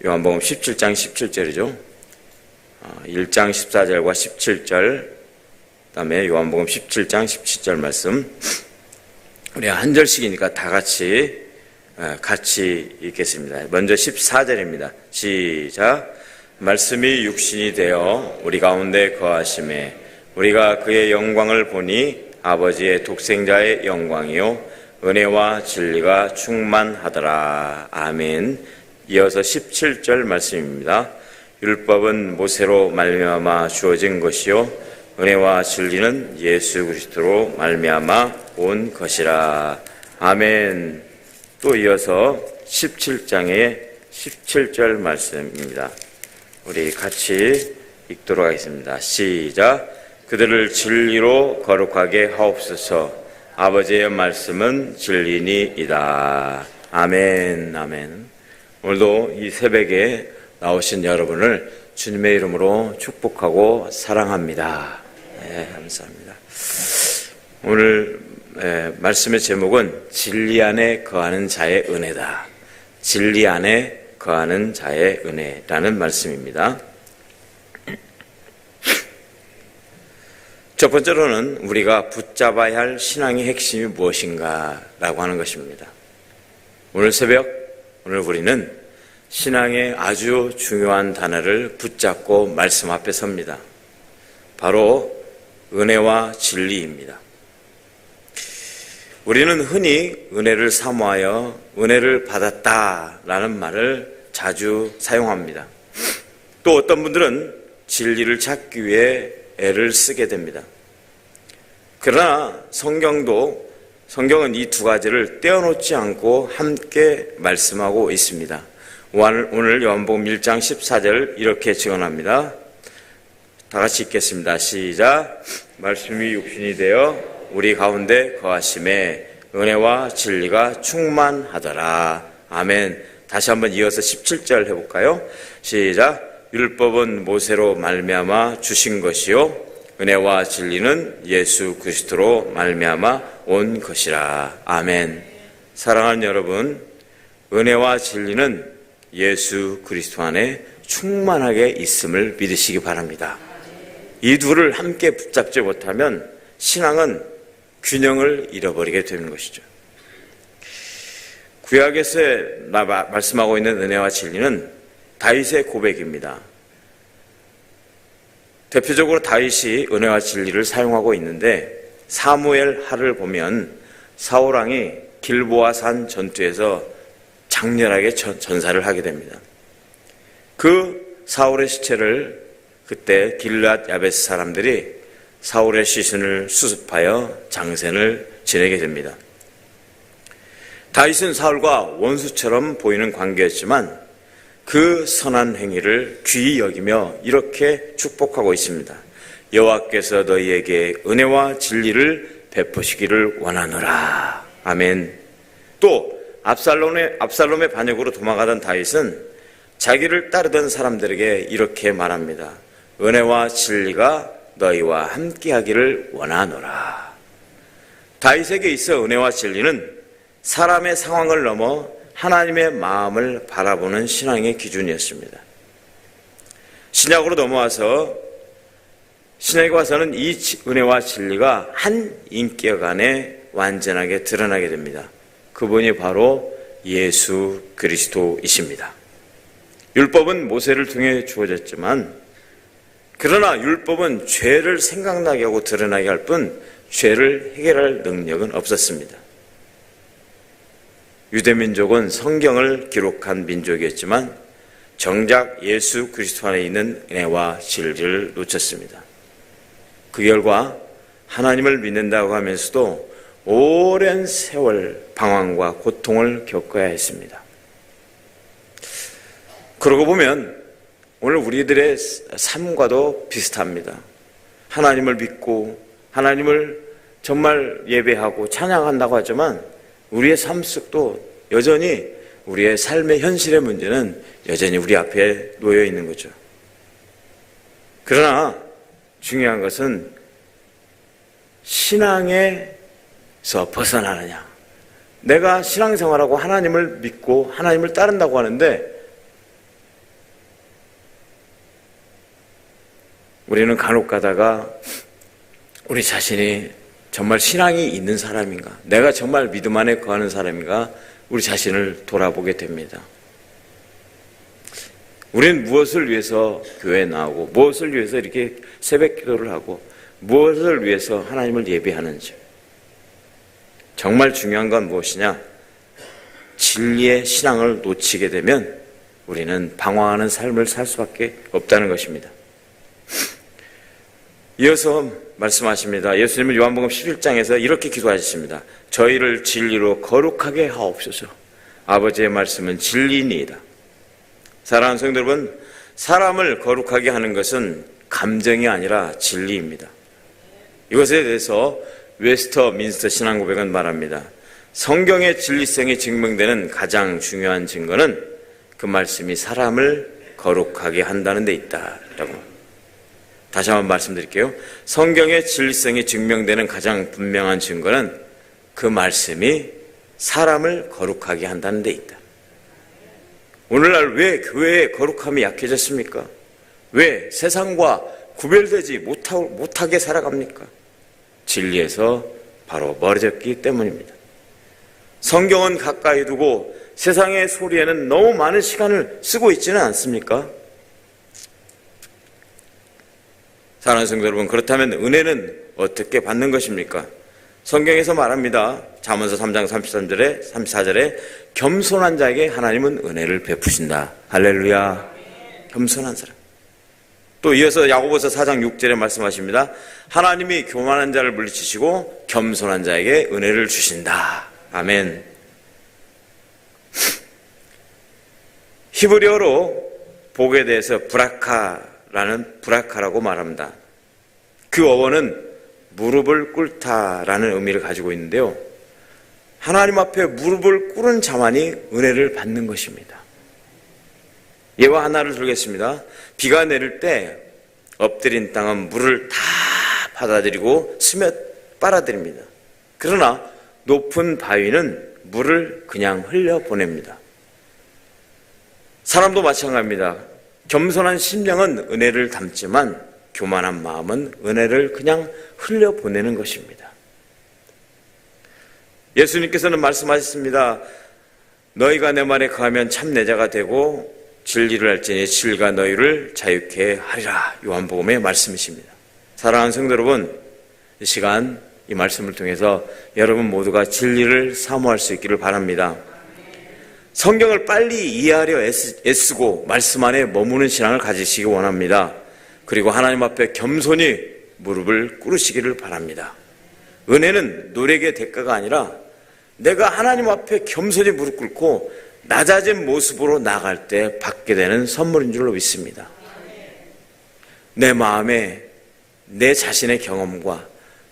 요한복음 17장 17절이죠. 1장 14절과 17절, 그 다음에 요한복음 17장 17절 말씀. 우리 한 절씩이니까 다 같이 읽겠습니다. 먼저 14절입니다. 시작. 말씀이 육신이 되어 우리 가운데 거하심에 우리가 그의 영광을 보니 아버지의 독생자의 영광이요 은혜와 진리가 충만하더라. 아멘. 이어서 17절 말씀입니다. 율법은 모세로 말미암아 주어진 것이요 은혜와 진리는 예수 그리스도로 말미암아 온 것이라. 아멘. 또 이어서 17장의 17절 말씀입니다. 우리 같이 읽도록 하겠습니다. 시작. 그들을 진리로 거룩하게 하옵소서. 아버지의 말씀은 진리니이다. 아멘. 아멘. 오늘도 이 새벽에 나오신 여러분을 주님의 이름으로 축복하고 사랑합니다. 네, 감사합니다. 오늘 말씀의 제목은 진리 안에 거하는 자의 은혜다. 진리 안에 거하는 자의 은혜라는 말씀입니다. 첫 번째로는 우리가 붙잡아야 할 신앙의 핵심이 무엇인가 라고 하는 것입니다. 오늘 새벽 오늘 우리는 신앙의 아주 중요한 단어를 붙잡고 말씀 앞에 섭니다. 바로 은혜와 진리입니다. 우리는 흔히 은혜를 사모하여 은혜를 받았다라는 말을 자주 사용합니다. 또 어떤 분들은 진리를 찾기 위해 애를 쓰게 됩니다. 그러나 성경은 이 두 가지를 떼어놓지 않고 함께 말씀하고 있습니다. 오늘 요한복음 1장 14절 이렇게 증언합니다. 다 같이 읽겠습니다. 시작. 말씀이 육신이 되어 우리 가운데 거하심에 은혜와 진리가 충만하더라. 아멘. 다시 한번 이어서 17절 해볼까요? 시작. 율법은 모세로 말미암아 주신 것이요 은혜와 진리는 예수 그리스도로 말미암아 온 것이라. 아멘. 사랑하는 여러분, 은혜와 진리는 예수 그리스도 안에 충만하게 있음을 믿으시기 바랍니다. 이 둘을 함께 붙잡지 못하면 신앙은 균형을 잃어버리게 되는 것이죠. 구약에서 말씀하고 있는 은혜와 진리는 다윗의 고백입니다. 대표적으로 다윗이 은혜와 진리를 사용하고 있는데 사무엘 하를 보면 사울왕이 길보아 산 전투에서 장렬하게 전사를 하게 됩니다. 그 사울의 시체를 그때 길앗 야베스 사람들이 사울의 시신을 수습하여 장생을 지내게 됩니다. 다윗은 사울과 원수처럼 보이는 관계였지만 그 선한 행위를 귀히 여기며 이렇게 축복하고 있습니다. 여호와께서 너희에게 은혜와 진리를 베푸시기를 원하노라. 아멘. 또 압살롬의 반역으로 도망가던 다윗은 자기를 따르던 사람들에게 이렇게 말합니다. 은혜와 진리가 너희와 함께하기를 원하노라. 다윗에게 있어 은혜와 진리는 사람의 상황을 넘어 하나님의 마음을 바라보는 신앙의 기준이었습니다. 신약으로 넘어와서 신약에 와서는 이 은혜와 진리가 한 인격 안에 완전하게 드러나게 됩니다. 그분이 바로 예수 그리스도이십니다. 율법은 모세를 통해 주어졌지만 그러나 율법은 죄를 생각나게 하고 드러나게 할 뿐 죄를 해결할 능력은 없었습니다. 유대민족은 성경을 기록한 민족이었지만 정작 예수 그리스도 안에 있는 은혜와 진리를 놓쳤습니다. 그 결과 하나님을 믿는다고 하면서도 오랜 세월 방황과 고통을 겪어야 했습니다. 그러고 보면 오늘 우리들의 삶과도 비슷합니다. 하나님을 믿고 하나님을 정말 예배하고 찬양한다고 하지만 우리의 삶 속도 여전히 우리의 삶의 현실의 문제는 여전히 우리 앞에 놓여 있는 거죠. 그러나 중요한 것은 신앙에서 벗어나느냐. 내가 신앙생활하고 하나님을 믿고 하나님을 따른다고 하는데 우리는 간혹 가다가 우리 자신이 정말 신앙이 있는 사람인가, 내가 정말 믿음 안에 거하는 사람인가, 우리 자신을 돌아보게 됩니다. 우리는 무엇을 위해서 교회에 나오고, 무엇을 위해서 이렇게 새벽 기도를 하고, 무엇을 위해서 하나님을 예배하는지. 정말 중요한 건 무엇이냐? 진리의 신앙을 놓치게 되면 우리는 방황하는 삶을 살 수밖에 없다는 것입니다. 이어서 말씀하십니다. 예수님은 요한복음 11장에서 이렇게 기도하셨습니다. 저희를 진리로 거룩하게 하옵소서. 아버지의 말씀은 진리니이다. 사랑하는 성도 여러분, 사람을 거룩하게 하는 것은 감정이 아니라 진리입니다. 이것에 대해서 웨스터민스터 신앙고백은 말합니다. 성경의 진리성이 증명되는 가장 중요한 증거는 그 말씀이 사람을 거룩하게 한다는 데 있다라고. 다시 한번 말씀드릴게요. 성경의 진리성이 증명되는 가장 분명한 증거는 그 말씀이 사람을 거룩하게 한다는 데 있다. 오늘날 왜 교회의 거룩함이 약해졌습니까? 왜 세상과 구별되지 못하게 살아갑니까? 진리에서 바로 멀어졌기 때문입니다. 성경은 가까이 두고 세상의 소리에는 너무 많은 시간을 쓰고 있지는 않습니까? 사랑하는 성도 여러분, 그렇다면 은혜는 어떻게 받는 것입니까? 성경에서 말합니다. 잠언서 3장 33절에 34절에 겸손한 자에게 하나님은 은혜를 베푸신다. 할렐루야. 겸손한 사람. 또 이어서 야고보서 4장 6절에 말씀하십니다. 하나님이 교만한 자를 물리치시고 겸손한 자에게 은혜를 주신다. 아멘. 히브리어로 복에 대해서 브라카라고 말합니다. 그 어원은 무릎을 꿇다라는 의미를 가지고 있는데요. 하나님 앞에 무릎을 꿇은 자만이 은혜를 받는 것입니다. 예와 하나를 들겠습니다. 비가 내릴 때 엎드린 땅은 물을 다 받아들이고 스며 빨아들입니다. 그러나 높은 바위는 물을 그냥 흘려보냅니다. 사람도 마찬가지입니다. 겸손한 심령은 은혜를 담지만 교만한 마음은 은혜를 그냥 흘려보내는 것입니다. 예수님께서는 말씀하셨습니다. 너희가 내 말에 거하면 참 내 자가 되고 진리를 알지니 진리가 너희를 자유케 하리라. 요한복음의 말씀이십니다. 사랑하는 성도 여러분, 이 시간 이 말씀을 통해서 여러분 모두가 진리를 사모할 수 있기를 바랍니다. 성경을 빨리 이해하려 애쓰고 말씀 안에 머무는 신앙을 가지시기 원합니다. 그리고 하나님 앞에 겸손히 무릎을 꿇으시기를 바랍니다. 은혜는 노력의 대가가 아니라 내가 하나님 앞에 겸손히 무릎 꿇고 낮아진 모습으로 나갈 때 받게 되는 선물인 줄로 믿습니다. 내 마음에 내 자신의 경험과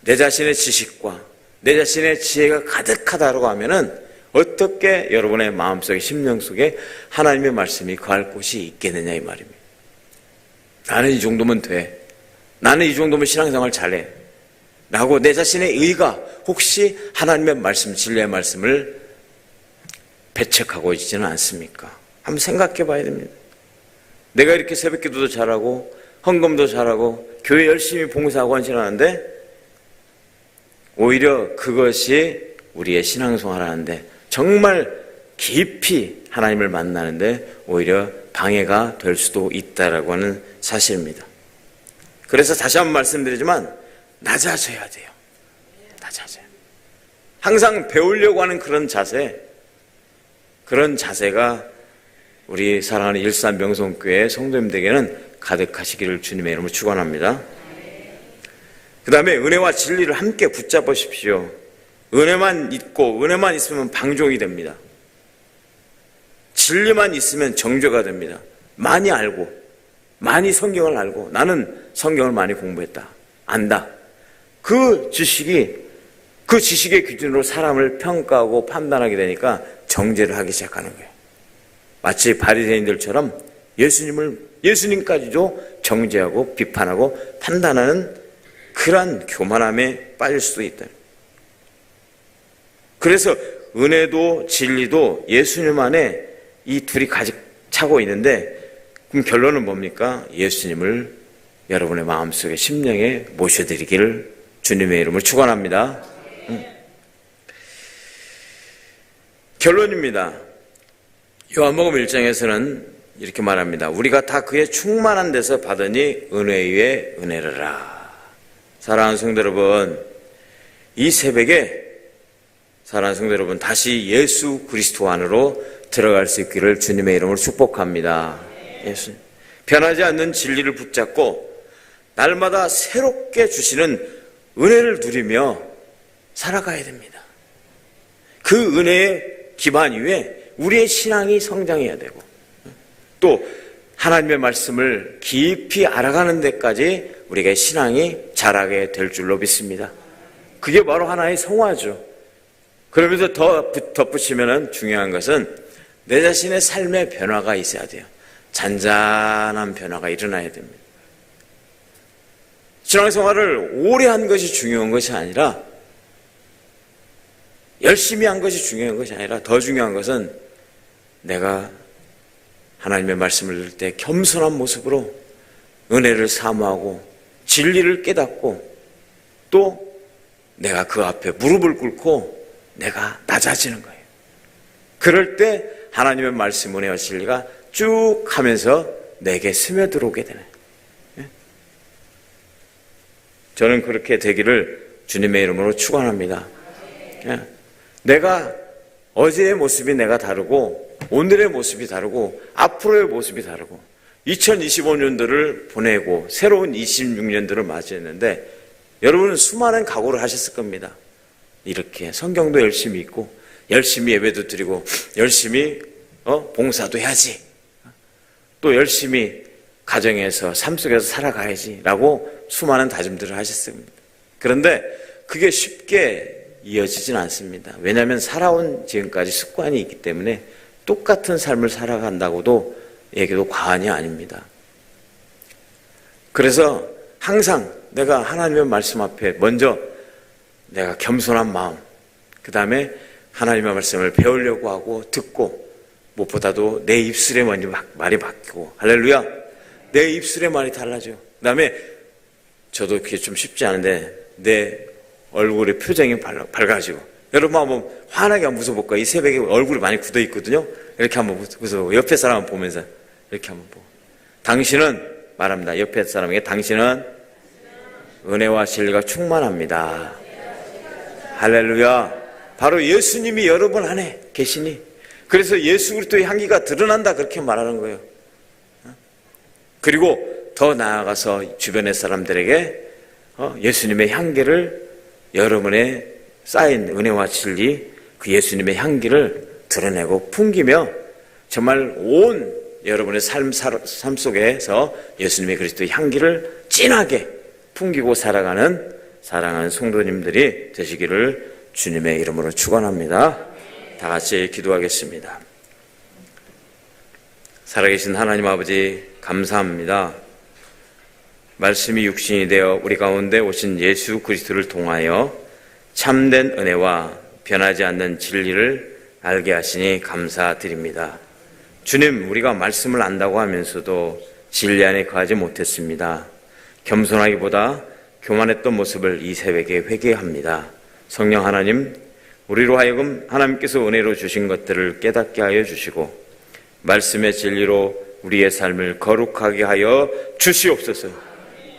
내 자신의 지식과 내 자신의 지혜가 가득하다고 하면은 어떻게 여러분의 마음속에 심령 속에 하나님의 말씀이 거할 곳이 있겠느냐 이 말입니다. 나는 이 정도면 돼. 나는 이 정도면 신앙생활 잘해. 라고 내 자신의 의가 혹시 하나님의 말씀, 진리의 말씀을 배척하고 있지는 않습니까? 한번 생각해 봐야 됩니다. 내가 이렇게 새벽 기도도 잘하고 헌금도 잘하고 교회 열심히 봉사하고 헌신하는데 오히려 그것이 우리의 신앙생활을 하는데 정말 깊이 하나님을 만나는데 오히려 방해가 될 수도 있다라고 하는 사실입니다. 그래서 다시 한번 말씀드리지만 낮아져야 돼요. 낮아져요. 항상 배우려고 하는 그런 자세가 우리 사랑하는 일산 명성교회 성도님들에게는 가득하시기를 주님의 이름으로 축원합니다. 그 다음에 은혜와 진리를 함께 붙잡으십시오. 은혜만 있고 은혜만 있으면 방종이 됩니다. 진리만 있으면 정죄가 됩니다. 많이 알고 많이 성경을 알고 나는 성경을 많이 공부했다. 안다. 그 지식의 기준으로 사람을 평가하고 판단하게 되니까 정죄를 하기 시작하는 거예요. 마치 바리새인들처럼 예수님까지도 정죄하고 비판하고 판단하는 그러한 교만함에 빠질 수도 있다. 그래서 은혜도 진리도 예수님 안에 이 둘이 가득 차고 있는데 그럼 결론은 뭡니까? 예수님을 여러분의 마음속에 심령에 모셔드리기를 주님의 이름으로 축원합니다. 결론입니다. 요한복음 1장에서는 이렇게 말합니다. 우리가 다 그의 충만한 데서 받으니 은혜 위에 은혜르라. 사랑하는 성도 여러분, 이 새벽에 사랑하는 성도 여러분, 다시 예수 그리스도 안으로 들어갈 수 있기를 주님의 이름으로 축복합니다. 예수, 변하지 않는 진리를 붙잡고 날마다 새롭게 주시는 은혜를 누리며 살아가야 됩니다. 그 은혜의 기반 위에 우리의 신앙이 성장해야 되고, 또 하나님의 말씀을 깊이 알아가는 데까지 우리가 신앙이 자라게 될 줄로 믿습니다. 그게 바로 하나의 성화죠. 그러면서 더 덧붙이면 중요한 것은 내 자신의 삶의 변화가 있어야 돼요. 잔잔한 변화가 일어나야 됩니다. 신앙생활을 오래 한 것이 중요한 것이 아니라, 열심히 한 것이 중요한 것이 아니라, 더 중요한 것은 내가 하나님의 말씀을 들을 때 겸손한 모습으로 은혜를 사모하고 진리를 깨닫고, 또 내가 그 앞에 무릎을 꿇고 내가 낮아지는 거예요. 그럴 때 하나님의 말씀, 은혜와 진리가 쭉 하면서 내게 스며들어오게 되네. 저는 그렇게 되기를 주님의 이름으로 축원합니다. 내가 어제의 모습이 내가 다르고, 오늘의 모습이 다르고, 앞으로의 모습이 다르고, 2025년도를 보내고 새로운 26년도를 맞이했는데, 여러분은 수많은 각오를 하셨을 겁니다. 이렇게 성경도 열심히 읽고, 열심히 예배도 드리고, 열심히 봉사도 해야지, 또 열심히 가정에서 삶 속에서 살아가야지 라고 수많은 다짐들을 하셨습니다. 그런데 그게 쉽게 이어지진 않습니다. 왜냐하면 살아온 지금까지 습관이 있기 때문에 똑같은 삶을 살아간다고도 얘기도 과언이 아닙니다. 그래서 항상 내가 하나님의 말씀 앞에 먼저 내가 겸손한 마음, 그 다음에 하나님의 말씀을 배우려고 하고 듣고, 무엇보다도 내 입술에 먼저 말이 바뀌고, 할렐루야, 내 입술의 말이 달라져요. 그 다음에 저도 그게 좀 쉽지 않은데 내 얼굴의 표정이 밝아지고, 여러분 한번 환하게 한번 웃어볼까요? 이 새벽에 얼굴이 많이 굳어 있거든요. 이렇게 한번 웃어보고, 옆에 사람 보면서 이렇게 한번 보고, 당신은, 말합니다, 옆에 사람에게, 당신은 은혜와 진리가 충만합니다. 할렐루야. 바로 예수님이 여러분 안에 계시니, 그래서 예수 그리스도의 향기가 드러난다, 그렇게 말하는 거예요. 그리고 더 나아가서 주변의 사람들에게 예수님의 향기를, 여러분의 쌓인 은혜와 진리, 그 예수님의 향기를 드러내고 풍기며 정말 온 여러분의 삶 속에서 예수님의 그리스도의 향기를 진하게 풍기고 살아가는 사랑하는 성도님들이 되시기를 주님의 이름으로 축원합니다. 다 같이 기도하겠습니다. 살아계신 하나님 아버지, 감사합니다. 말씀이 육신이 되어 우리 가운데 오신 예수 그리스도를 통하여 참된 은혜와 변하지 않는 진리를 알게 하시니 감사드립니다. 주님, 우리가 말씀을 안다고 하면서도 진리 안에 거하지 못했습니다. 겸손하기보다 교만했던 모습을 이 새벽에 회개합니다. 성령 하나님, 우리로 하여금 하나님께서 은혜로 주신 것들을 깨닫게 하여 주시고, 말씀의 진리로 우리의 삶을 거룩하게 하여 주시옵소서.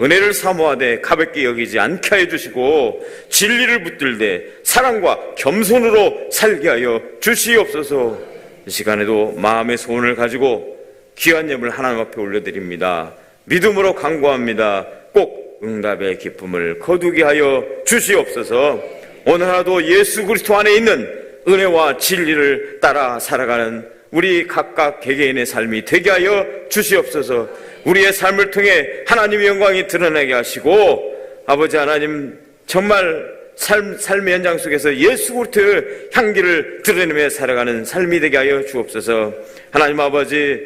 은혜를 사모하되 가볍게 여기지 않게 하여 주시고, 진리를 붙들되 사랑과 겸손으로 살게 하여 주시옵소서. 이 시간에도 마음의 소원을 가지고 귀한 예물 하나님 앞에 올려드립니다. 믿음으로 간구합니다. 꼭 응답의 기쁨을 거두게 하여 주시옵소서. 오늘 하루도 예수 그리스도 안에 있는 은혜와 진리를 따라 살아가는 우리 각각 개개인의 삶이 되게 하여 주시옵소서. 우리의 삶을 통해 하나님의 영광이 드러나게 하시고, 아버지 하나님, 정말 삶의 현장 속에서 예수 그리스도의 향기를 드러내며 살아가는 삶이 되게 하여 주옵소서. 하나님 아버지,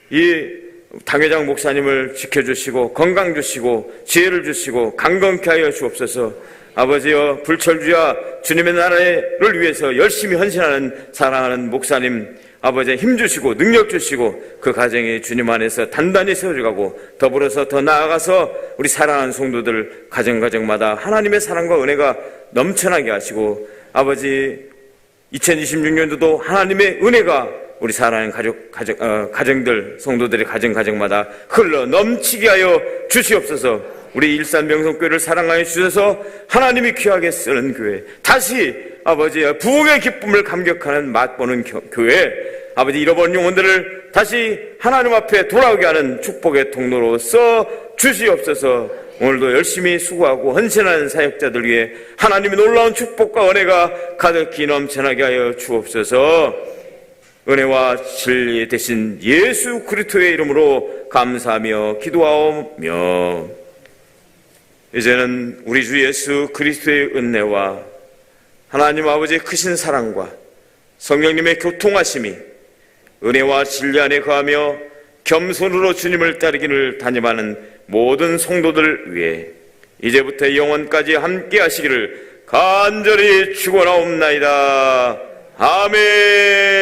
이 당회장 목사님을 지켜주시고 건강 주시고 지혜를 주시고 강건케 하여 주옵소서. 아버지여, 불철주야 주님의 나라를 위해서 열심히 헌신하는 사랑하는 목사님, 아버지 힘 주시고 능력 주시고 그 가정이 주님 안에서 단단히 세워져가고 더불어서 더 나아가서 우리 사랑하는 성도들 가정마다 하나님의 사랑과 은혜가 넘쳐나게 하시고 아버지 2026년도도 하나님의 은혜가 우리 사랑하는 가정들 성도들의 가정마다 흘러 넘치게 하여 주시옵소서. 우리 일산 명성교회를 사랑하여 주셔서 하나님이 귀하게 쓰는 교회, 다시 아버지 부흥의 기쁨을 감격하는 맛보는 교회, 아버지 잃어버린 영혼들을 다시 하나님 앞에 돌아오게 하는 축복의 통로로 써 주시옵소서. 오늘도 열심히 수고하고 헌신하는 사역자들 위해 하나님의 놀라운 축복과 은혜가 가득히 넘쳐나게 하여 주옵소서. 은혜와 진리 대신 예수 그리스도의 이름으로 감사하며 기도하오며, 이제는 우리 주 예수 그리스도의 은혜와 하나님 아버지의 크신 사랑과 성령님의 교통하심이 은혜와 진리 안에 거하며 겸손으로 주님을 따르기를 다짐하는 모든 성도들 위해 이제부터 영원까지 함께 하시기를 간절히 축원하옵나이다. 아멘.